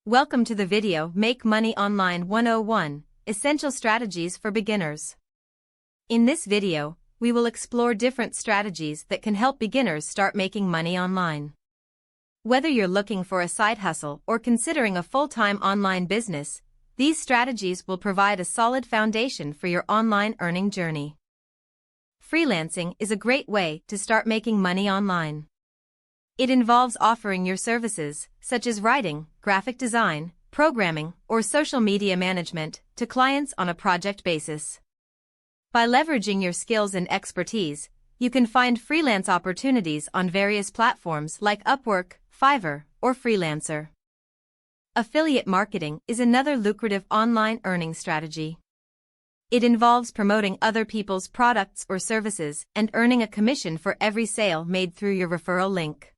Welcome to the video Make Money Online 101, Essential Strategies for Beginners. In this video, we will explore different strategies that can help beginners start making money online. Whether you're looking for a side hustle or considering a full-time online business, these strategies will provide a solid foundation for your online earning journey. Freelancing is a great way to start making money online. It involves offering your services, such as writing, graphic design, programming, or social media management, to clients on a project basis. By leveraging your skills and expertise, you can find freelance opportunities on various platforms like Upwork, Fiverr, or Freelancer. Affiliate marketing is another lucrative online earning strategy. It involves promoting other people's products or services and earning a commission for every sale made through your referral link.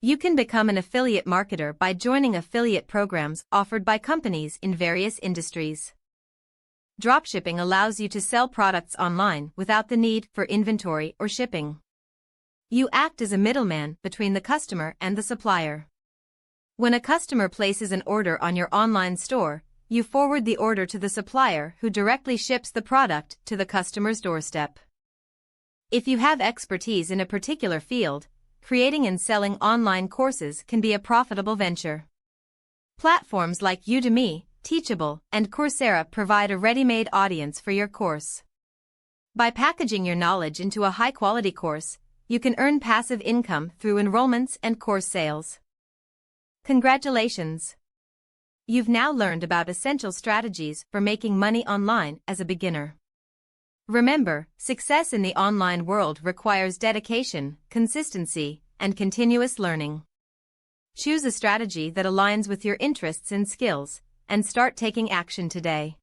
You can become an affiliate marketer by joining affiliate programs offered by companies in various industries. Dropshipping allows you to sell products online without the need for inventory or shipping. You act as a middleman between the customer and the supplier. When a customer places an order on your online store, you forward the order to the supplier who directly ships the product to the customer's doorstep. If you have expertise in a particular field, creating and selling online courses can be a profitable venture. Platforms like Udemy, Teachable, and Coursera provide a ready-made audience for your course. By packaging your knowledge into a high-quality course, you can earn passive income through enrollments and course sales. Congratulations! You've now learned about essential strategies for making money online as a beginner. Remember, success in the online world requires dedication, consistency, and continuous learning. Choose a strategy that aligns with your interests and skills, and start taking action today.